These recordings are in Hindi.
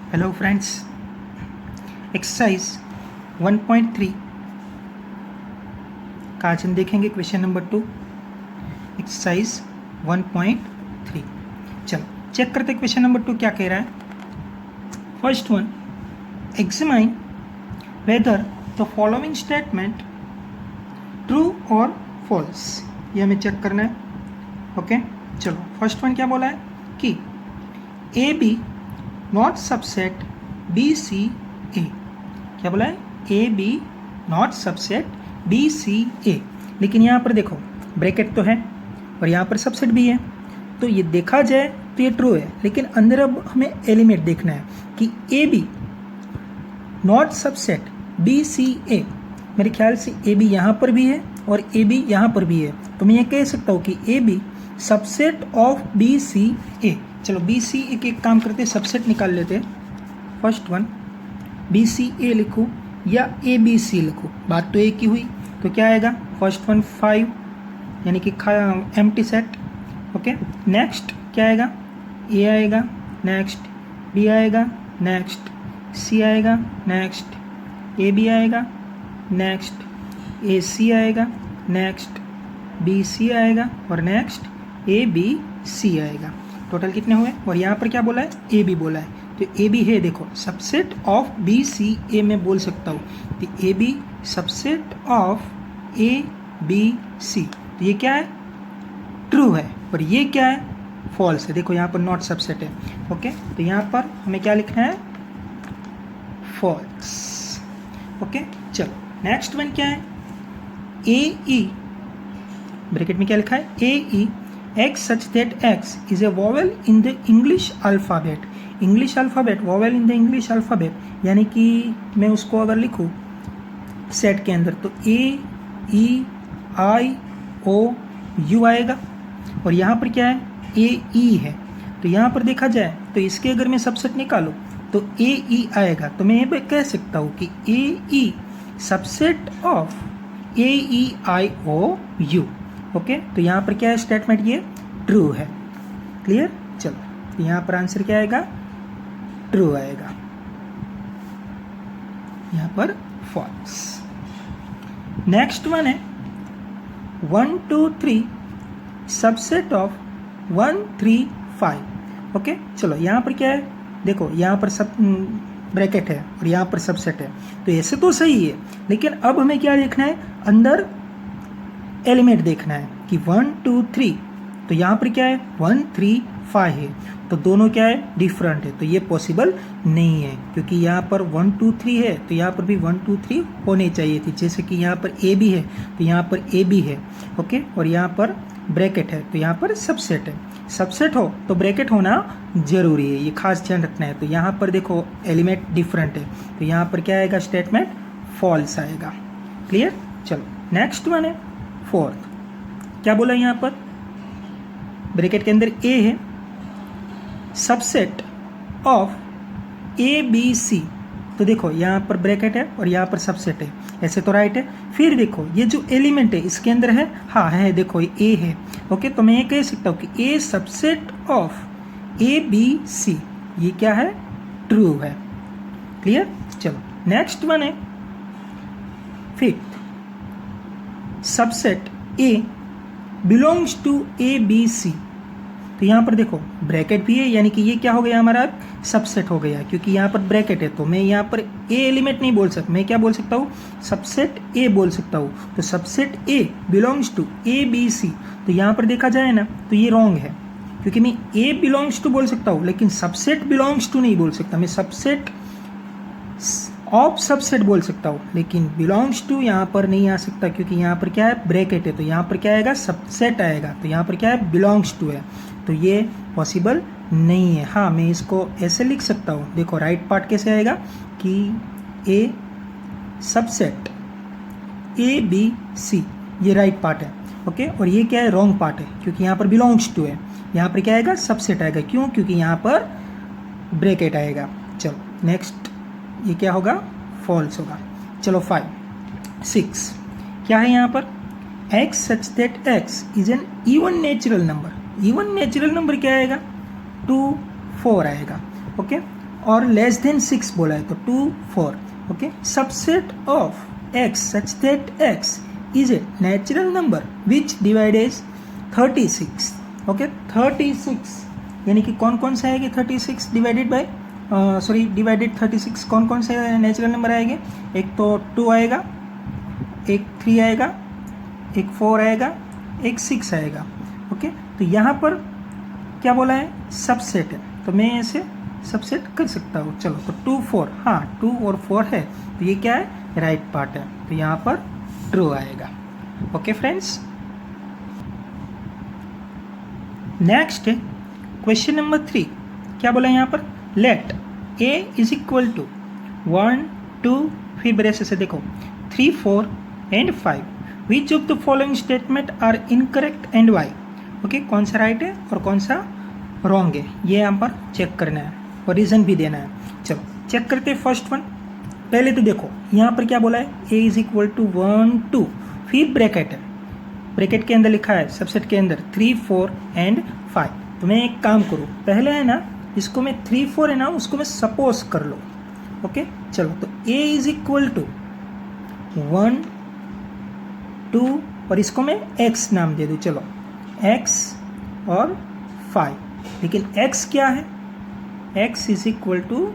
हेलो फ्रेंड्स, एक्सरसाइज 1.3 का आज हम देखेंगे क्वेश्चन नंबर 2। एक्सरसाइज 1.3। चलो चेक करते क्वेश्चन नंबर 2 क्या कह रहा है। First one, examine whether the following statement true और फॉल्स। ये हमें चेक करना है। ओके चलो, फर्स्ट वन क्या बोला है कि A B not subset B C A. क्या बोला है? A B not subset B C A. लेकिन यहाँ पर देखो ब्रैकेट तो है और यहाँ पर सबसेट भी है, तो ये देखा जाए तो ये ट्रू है। लेकिन अंदर अब हमें एलिमेंट देखना है कि A B not subset B C A. मेरे ख्याल से ए बी यहाँ पर भी है और ए बी यहाँ पर भी है, तो मैं ये कह सकता हूँ कि A B subset of B C A. चलो बी सी ए के एक काम करते, सबसेट निकाल लेते। फर्स्ट वन बी सी ए लिखूँ या ए बी सी लिखूँ, बात तो एक ही हुई। तो क्या आएगा? फर्स्ट वन 5 यानी कि एम्प्टी सेट। ओके नेक्स्ट क्या आएगा? ए आएगा, नेक्स्ट बी आएगा, नेक्स्ट सी आएगा, नेक्स्ट ए बी आएगा, नेक्स्ट ए सी आएगा, नेक्स्ट बी सी आएगा और नेक्स्ट ए बी सी आएगा। टोटल कितने हुए? और यहाँ पर क्या बोला है? ए बी बोला है, तो ए बी है। देखो subset of B C A में बोल सकता हूँ, तो A B subset of A B C. तो ये क्या है? ट्रू है। और ये क्या है? फॉल्स है। देखो यहाँ पर नॉट सबसेट है। ओके तो यहाँ पर हमें क्या लिखना है? फॉल्स। ओके चलो नेक्स्ट वन क्या है? ए ई ब्रैकेट में क्या लिखा है? ए ई x such that x is a vowel in the English alphabet। English alphabet, vowel in the English alphabet, यानी कि मैं उसको अगर लिखूँ सेट के अंदर तो ए ई आई ओ यू आएगा। और यहाँ पर क्या है? ए ई है। तो यहाँ पर देखा जाए तो इसके अगर मैं सबसेट निकालूँ तो ए ई आएगा। तो मैं ये कह सकता हूँ कि A E subset of A E I O U. Okay तो यहाँ पर क्या है स्टेटमेंट? ये ट्रू है। क्लियर? चलो तो यहाँ पर आंसर क्या आएगा? ट्रू आएगा। यहाँ पर फॉल्स। नेक्स्ट वन है 1 2 3 सबसेट ऑफ 1 3 5। ओके चलो यहाँ पर क्या है? देखो यहाँ पर सब ब्रैकेट है और यहाँ पर सबसेट है, तो ऐसे तो सही है। लेकिन अब हमें क्या देखना है? अंदर एलिमेंट देखना है कि 1 2 3। तो यहाँ पर क्या है? 1 3 5 है, तो दोनों क्या है? डिफरेंट है। तो ये पॉसिबल नहीं है, क्योंकि यहाँ पर 1 2 3 है तो यहाँ पर भी 1 2 3 होने चाहिए थी। जैसे कि यहाँ पर ए बी है तो यहाँ पर ए बी है। ओके और यहाँ पर ब्रैकेट है तो यहाँ पर सबसेट है। सबसेट हो तो ब्रैकेट होना जरूरी है, ये खास ध्यान रखना है। तो यहाँ पर देखो एलिमेंट डिफरेंट है, तो यहाँ पर क्या आएगा स्टेटमेंट? फॉल्स आएगा। क्लियर? चलो नेक्स्ट वन है फोर्थ। क्या बोला यहाँ पर? ब्रैकेट के अंदर ए है, subset of A B C. तो देखो यहाँ पर ब्रैकेट है और यहाँ पर सबसेट है, ऐसे तो राइट है। फिर देखो ये जो एलिमेंट है इसके अंदर है, हाँ है, देखो ए है। ओके तो मैं ये कह सकता हूँ कि A subset of A B C, ये क्या है? ट्रू है। क्लियर? चलो नेक्स्ट वन है fifth, subset A belongs to A B C. तो यहाँ पर देखो ब्रैकेट भी है, यानी कि ये क्या हो गया? हमारा सबसेट हो गया, क्योंकि यहाँ पर ब्रैकेट है। तो मैं यहाँ पर ए एलिमेंट नहीं बोल सकता, मैं क्या बोल सकता हूँ? सबसेट ए बोल सकता हूँ। तो subset A belongs to A B C, तो यहाँ पर देखा जाए ना तो ये रॉन्ग है, क्योंकि मैं ए बिलोंग्स टू बोल सकता हूँ लेकिन सबसेट बिलोंग्स टू नहीं बोल सकता। मैं सबसेट ऑफ सबसेट बोल सकता हूँ, लेकिन बिलोंग्स टू यहाँ पर नहीं आ सकता, क्योंकि यहाँ पर क्या है? ब्रैकेट है। तो यहाँ पर क्या आएगा? सबसेट आएगा। तो यहाँ पर क्या है? बिलोंग्स टू है, तो ये पॉसिबल नहीं है। हाँ मैं इसको ऐसे लिख सकता हूँ। देखो राइट पार्ट कैसे आएगा कि A subset A B C, ये राइट पार्ट है। ओके और ये क्या है? रॉन्ग पार्ट है, क्योंकि यहाँ पर बिलोंग्स टू है। यहाँ पर क्या आएगा? सबसेट आएगा। क्यों? क्योंकि यहाँ पर ब्रैकेट आएगा। चलो नेक्स्ट ये क्या होगा? फॉल्स होगा। चलो 5 6 क्या है यहाँ पर? x such that x is an even natural number. Even natural number क्या आएगा? 2 4 आएगा। ओके और लेस देन 6 बोला है, तो 2 4। Okay, subset of x such that x is a natural number which divides 36। Okay, 36 यानी कि कौन कौन सा आएगा 36 डिवाइडेड बाय डिवाइडेड 36 कौन कौन से नेचुरल नंबर आएंगे? एक तो 2 आएगा, एक 3 आएगा, एक 4 आएगा, एक 6 आएगा। ओके, तो यहाँ पर क्या बोला है? सबसेट है, तो मैं इसे सबसेट कर सकता हूँ। चलो, तो 2 4, हाँ 2 और 4 है, तो ये क्या है? राइट पार्ट है, तो यहाँ पर ट्रू आएगा। ओके फ्रेंड्स, नेक्स्ट है क्वेश्चन नंबर 3। क्या बोला है यहाँ पर? Let a is equal to 1 2, फिर ब्रेस से देखो 3 4 and 5। Which of the following statement are incorrect and why? Okay, कौन सा राइट है और कौन सा रॉन्ग है, ये यहाँ पर चेक करना है और रीज़न भी देना है। चलो चेक करते हैं फर्स्ट वन। पहले तो देखो यहाँ पर क्या बोला है? a इज इक्वल टू 1 2, फिर ब्रैकेट है, ब्रैकेट के अंदर लिखा है सबसेट के अंदर 3 4 एंड 5। तो मैं एक काम करूँ, पहले है ना इसको मैं 3 4 है ना उसको मैं सपोज कर लो। ओके, चलो, तो a इज इक्वल टू 1 2 और इसको मैं x नाम दे दूँ। चलो, x और 5, लेकिन x क्या है? x इज इक्वल टू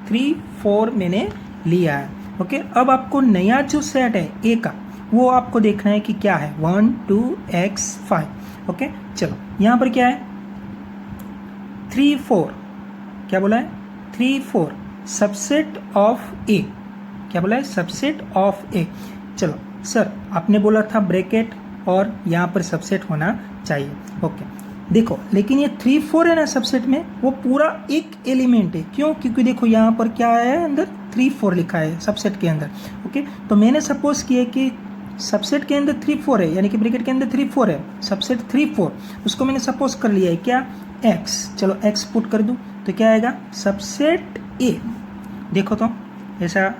3 4 मैंने लिया है। ओके, अब आपको नया जो सेट है a का वो आपको देखना है कि क्या है, 1 2 x 5। ओके, चलो यहाँ पर क्या है? 3 4, क्या बोला है? 3 4 सबसेट ऑफ a। क्या बोला है? Subset of a। चलो सर, आपने बोला था ब्रैकेट और यहाँ पर सबसेट होना चाहिए। ओके, देखो लेकिन ये 3 4 है ना सबसेट में, वो पूरा एक एलिमेंट है। क्यों? क्योंकि देखो यहाँ पर क्या है, अंदर 3 4 लिखा है सबसेट के अंदर। ओके, तो मैंने सपोज किया कि सबसेट के अंदर 3 4 है, यानी कि ब्रैकेट के अंदर 3 4 है, सबसेट 3 4, उसको मैंने सपोज कर लिया है क्या? x। चलो x पुट कर दूँ तो क्या आएगा? Subset a। देखो तो ऐसा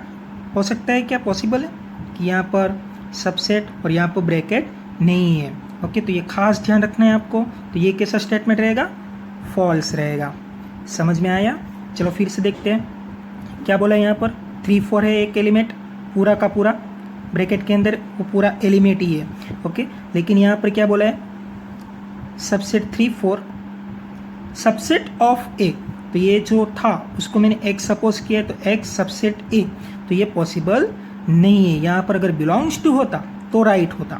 हो सकता है क्या? पॉसिबल है कि यहाँ पर सबसेट और यहाँ पर ब्रैकेट नहीं है। ओके, तो ये खास ध्यान रखना है आपको। तो ये कैसा स्टेटमेंट रहेगा? फॉल्स रहेगा। समझ में आया? चलो फिर से देखते हैं क्या बोला है यहाँ पर। 3 4 है एक एलिमेंट, पूरा का पूरा ब्रैकेट के अंदर वो पूरा एलिमेंट ही है। ओके, लेकिन यहाँ पर क्या बोला है? सबसेट 3 4 सबसेट ऑफ ए। तो ये जो था उसको मैंने x सपोज किया, तो x सबसेट a, तो ये पॉसिबल नहीं है। यहाँ पर अगर बिलोंग्स टू होता तो राइट होता।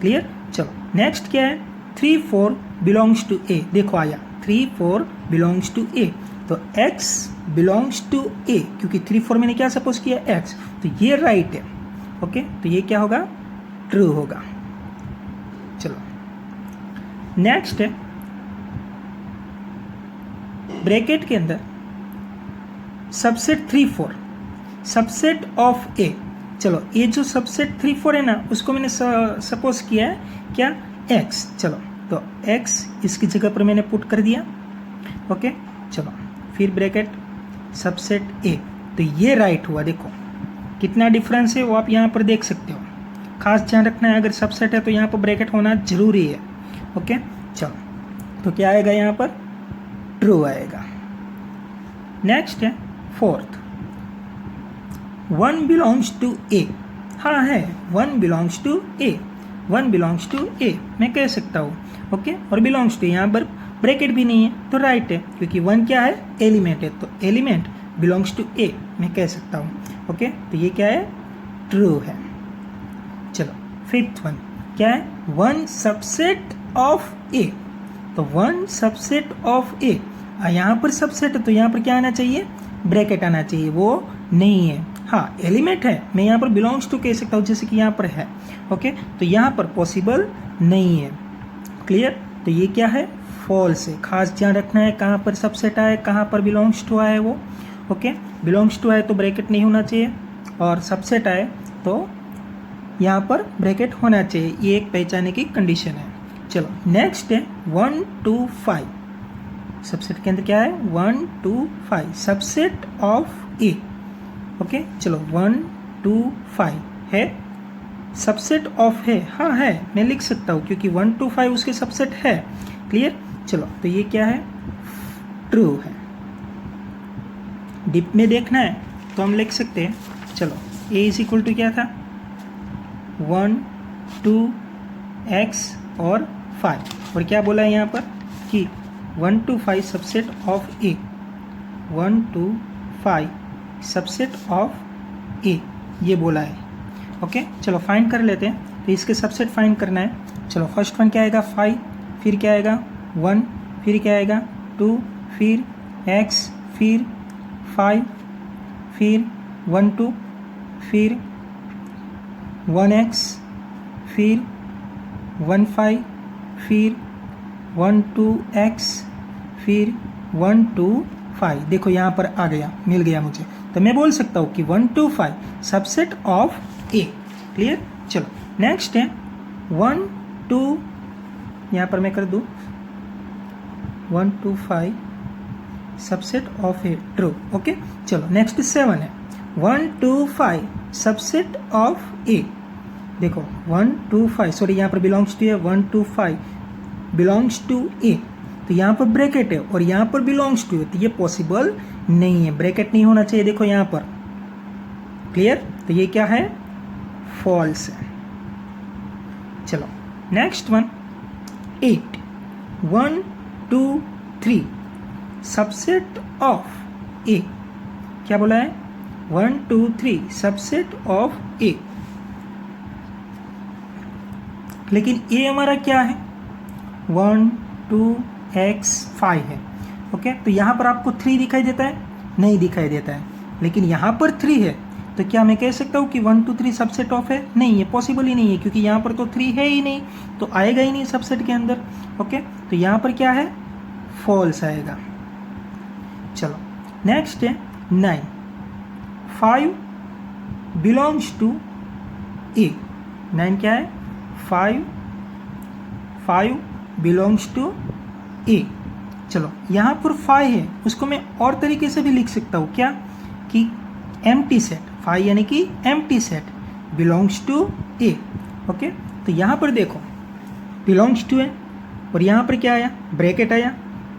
क्लियर? चलो नेक्स्ट क्या है? 3 4 बिलोंग्स टू a। देखो आया 3 4 बिलोंग्स टू a, तो x बिलोंग्स टू a, क्योंकि 3 4 मैंने क्या सपोज किया? x, तो ये राइट है। ओके, तो ये क्या होगा? ट्रू होगा। चलो नेक्स्ट है ब्रैकेट के अंदर सबसेट 3 4 सबसेट ऑफ ए। चलो ये जो सबसेट 3 4 है ना उसको मैंने सपोज किया है क्या? x। चलो तो x इसकी जगह पर मैंने पुट कर दिया। ओके, चलो फिर ब्रैकेट सबसेट ए, तो ये राइट हुआ। देखो कितना डिफरेंस है वो आप यहाँ पर देख सकते हो। खास ध्यान रखना है, अगर सबसेट है तो यहाँ पर ब्रैकेट होना जरूरी है। ओके, चलो तो क्या आएगा यहाँ पर? ट्रू आएगा। नेक्स्ट है फोर्थ, 1 बिलोंग्स टू ए। हाँ है, 1 belongs to A, 1 belongs to A मैं कह सकता हूँ। ओके, और बिलोंग्स टू यहाँ पर ब्रैकेट भी नहीं है तो राइट है, क्योंकि 1 क्या है? एलिमेंट है, तो एलिमेंट बिलोंग्स टू ए मैं कह सकता हूँ। ओके, तो ये क्या है? ट्रू है। चलो फिफ्थ वन क्या है? 1 सबसेट ऑफ ए। तो 1 सबसेट ऑफ ए, यहाँ पर सबसेट है तो यहाँ पर क्या आना चाहिए? ब्रैकेट आना चाहिए, वो नहीं है। हाँ एलिमेंट है, मैं यहाँ पर बिलोंग्स टू कह सकता हूँ जैसे कि यहाँ पर है। ओके, तो यहाँ पर पॉसिबल नहीं है। क्लियर? तो ये क्या है? फॉल्स है। खास ध्यान रखना है कहाँ पर सबसेट आए, कहाँ पर बिलोंग्स टू आए वो। ओके, बिलोंग्स टू आए तो ब्रैकेट नहीं होना चाहिए, और सबसेट आए तो यहाँ पर ब्रैकेट होना चाहिए। ये एक पहचाने की कंडीशन है। चलो नेक्स्ट है 1 2 5। सबसेट के अंदर क्या है? 1 2 5 सबसेट ऑफ ए। ओके, चलो 1 2 5 है, सबसेट ऑफ है। हाँ है, मैं लिख सकता हूँ क्योंकि 1 2 5 उसके सबसेट है। क्लियर? चलो तो ये क्या है? ट्रू है। डीप में देखना है तो हम लिख सकते हैं, चलो ए इज इक्वल टू क्या था 1 2 x और 5, और क्या बोला है यहाँ पर कि 1 to 5 subset of A, 1 to 5 subset of A ये बोला है। ओके चलो फाइंड कर लेते हैं। तो इसके सबसेट फाइंड करना है। चलो फर्स्ट वन क्या आएगा 5, फिर क्या आएगा 1, फिर क्या आएगा 2, फिर x, फिर 5, फिर 1 2, फिर 1x, फिर 1 5, फिर 1 2x, फिर 1 2 5। देखो यहाँ पर आ गया, मिल गया मुझे। तो मैं बोल सकता हूँ कि 1 2 5 सबसेट ऑफ ए। क्लियर। चलो नेक्स्ट है 1 2, यहाँ पर मैं कर दूँ 1 2 5 subset of A, true. Okay चलो नेक्स्ट 7 है 1 2 5 सबसेट ऑफ ए। देखो 1 2 5 सॉरी यहाँ पर बिलोंग्स टू है 1 2 5 बिलोंग्स टू ए, तो यहाँ पर ब्रैकेट है और यहाँ पर बिलोंग्स टू है, तो ये पॉसिबल नहीं है, ब्रैकेट नहीं होना चाहिए। देखो यहाँ पर क्लियर, तो ये क्या है फॉल्स है। चलो नेक्स्ट वन 8 1 2 3 सबसेट ऑफ ए। क्या बोला है 1 2 3 सबसेट ऑफ ए, लेकिन ए हमारा क्या है 1 2 x 5 है। ओके तो यहाँ पर आपको 3 दिखाई देता है, नहीं दिखाई देता है, लेकिन यहाँ पर 3 है, तो क्या मैं कह सकता हूँ कि 1 2 3 सबसेट ऑफ है? नहीं, ये पॉसिबल ही नहीं है, क्योंकि यहाँ पर तो 3 है ही नहीं, तो आएगा ही नहीं सबसेट के अंदर। ओके तो यहाँ पर क्या है फॉल्स आएगा। चलो नेक्स्ट है 9 5 बिलोंग्स टू ए। 9 क्या है 5 बिलोंग्स टू ए। चलो यहाँ पर 5 है, उसको मैं और तरीके से भी लिख सकता हूँ, क्या कि एम्प्टी सेट 5 यानी कि empty set belongs to A. Okay तो यहाँ पर देखो बिलोंग्स टू है और यहाँ पर क्या आया ब्रैकेट आया,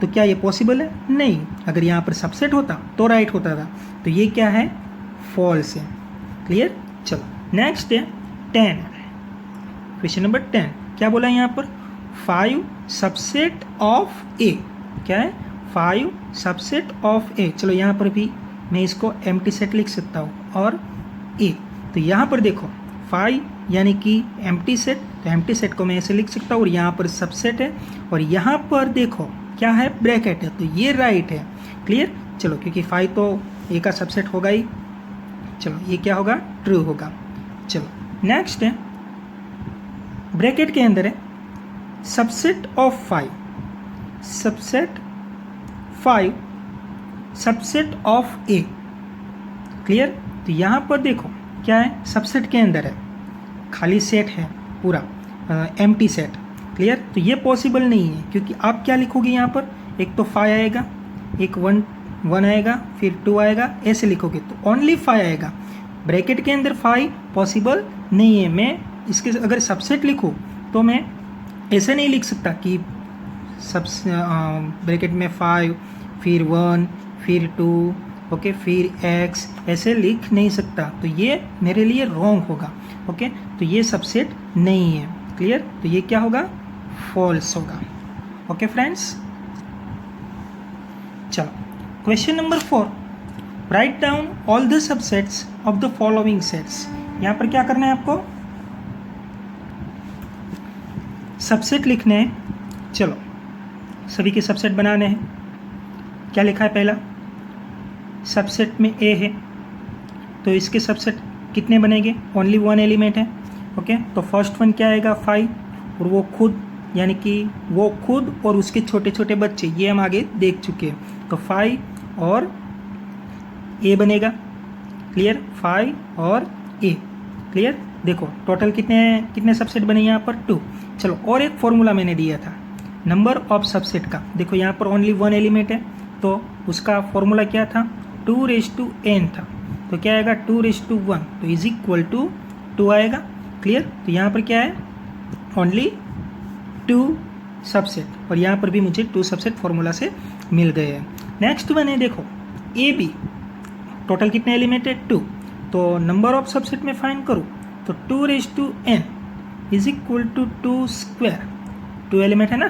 तो क्या ये पॉसिबल है? नहीं, अगर यहाँ पर सबसेट होता तो राइट होता था, तो ये क्या है फॉल्स है। क्लियर। चलो नेक्स्ट है 10, क्वेश्चन नंबर 10 क्या बोला है यहाँ पर 5 सबसेट ऑफ ए। क्या है 5 सबसेट ऑफ ए। चलो यहाँ पर भी मैं इसको एम्प्टी सेट लिख सकता हूँ और ए, तो यहाँ पर देखो 5 यानी कि एम्प्टी सेट, तो एम्प्टी सेट को मैं ऐसे लिख सकता हूँ और यहाँ पर सबसेट है और यहाँ पर देखो क्या है ब्रैकेट है, तो ये राइट है। क्लियर। चलो क्योंकि 5 तो ए का सबसेट होगा ही, चलो ये क्या होगा ट्रू होगा। चलो नेक्स्ट है ब्रैकेट के अंदर है subset of 5, subset 5 subset of A. Clear. तो यहाँ पर देखो क्या है सबसेट के अंदर है, खाली सेट है पूरा एम्प्टी सेट। क्लियर। तो ये पॉसिबल नहीं है, क्योंकि आप क्या लिखोगे यहाँ पर एक तो 5 आएगा, एक 1 आएगा, फिर 2 आएगा, ऐसे लिखोगे तो ओनली 5 आएगा। ब्रैकेट के अंदर 5 पॉसिबल नहीं है। मैं इसके अगर सबसेट लिखूँ तो मैं ऐसे नहीं लिख सकता कि सब ब्रैकेट में 5 फिर 1 फिर 2 ओके फिर x, ऐसे लिख नहीं सकता, तो ये मेरे लिए रॉन्ग होगा। ओके तो ये सबसेट नहीं है। क्लियर। तो ये क्या होगा फॉल्स होगा। Okay friends. चलो question number 4 write down all the subsets of the following sets. यहाँ पर क्या करना है आपको सबसेट लिखने हैं। चलो सभी के सबसेट बनाने हैं। क्या लिखा है पहला सबसेट में ए है, तो इसके सबसेट कितने बनेंगे ओनली 1 एलिमेंट है। ओके तो फर्स्ट वन क्या आएगा 5, और वो खुद यानी कि वो खुद और उसके छोटे छोटे बच्चे, ये हम आगे देख चुके हैं। तो 5 और ए बनेगा। क्लियर। 5 और ए। क्लियर। देखो टोटल कितने सबसेट बने यहाँ पर 2। चलो और एक फॉर्मूला मैंने दिया था नंबर ऑफ सबसेट का। देखो यहाँ पर ओनली 1 एलिमेंट है, तो उसका फॉर्मूला क्या था 2n था, तो क्या आएगा 2:1, तो इज इक्वल टू 2 आएगा। क्लियर। तो यहाँ पर क्या है ओनली 2 सबसेट, और यहाँ पर भी मुझे 2 सबसेट फॉर्मूला से मिल गए हैं। नेक्स्ट वन है देखो ए बी। टोटल कितने एलिमेंट है 2, तो नंबर ऑफ सबसेट में फाइंड करूँ तो 2n is equal to 2 square, 2 element है ना,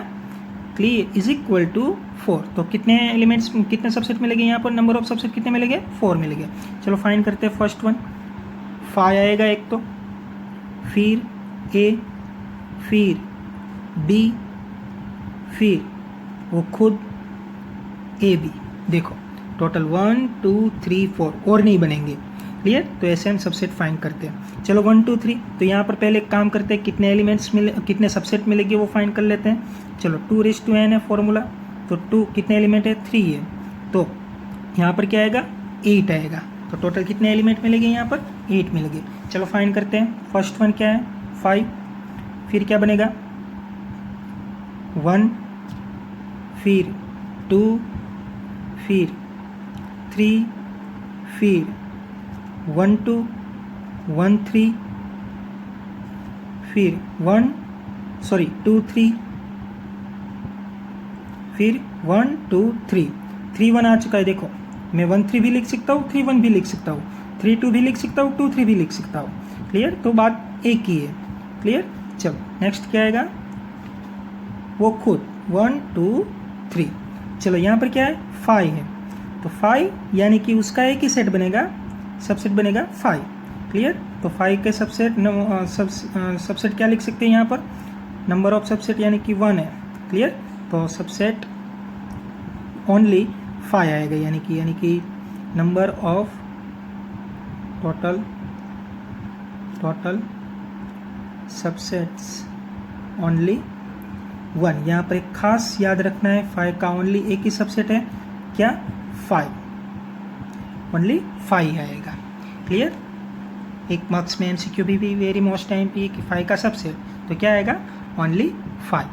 क्लियर, इज इक्वल टू 4। तो कितने एलिमेंट्स, कितने सबसेट मिलेंगे यहाँ पर, नंबर ऑफ सबसेट कितने मिलेंगे 4 मिलेंगे। चलो फाइंड करते हैं। फर्स्ट वन 5 आएगा एक, तो फिर a, फिर b, फिर वो खुद ए बी। देखो टोटल 1 2 3 4 और नहीं बनेंगे, क्लियर। तो ऐसे हम सबसेट फाइंड करते हैं। चलो 1 2 3, तो यहाँ पर पहले एक काम करते हैं, कितने एलिमेंट्स मिले, कितने सबसेट मिलेंगे वो फाइंड कर लेते हैं। चलो 2n है फॉर्मूला, तो 2 कितने एलिमेंट है 3 है, तो यहाँ पर क्या आएगा 8 आएगा। तो टोटल कितने एलिमेंट मिलेंगे यहाँ पर 8 मिलेंगे। चलो फाइंड करते हैं। फर्स्ट वन क्या है 5, फिर क्या बनेगा 1, फिर 2, फिर 3, फिर 1 2 1 3, फिर 2 3, फिर 1 2 3, 3 1 आ चुका है। देखो मैं 1 3 भी लिख सकता हूँ, 3 1 भी लिख सकता हूँ, 3 2 भी लिख सकता हूँ, 2 3 भी लिख सकता हूँ, क्लियर। तो बात एक ही है, क्लियर। चलो नेक्स्ट क्या आएगा, वो खुद 1 2 3। चलो यहाँ पर क्या है 5 है, तो 5 यानी कि उसका एक ही सेट बनेगा, सबसेट बनेगा 5, क्लियर। तो 5 के सबसेट क्या लिख सकते हैं यहाँ पर, नंबर ऑफ सबसेट यानी कि 1 है, क्लियर। तो सबसेट ओनली 5 आएगा, यानी कि number of total subsets only 1। यहाँ पर एक खास याद रखना है, 5 का ओनली एक ही सबसेट है, क्या 5, ओनली 5 आएगा, क्लियर। एक मार्क्स में MCQ भी वेरी मोस्ट टाइम पे कि 5 का सबसेट, तो क्या आएगा ओनली 5।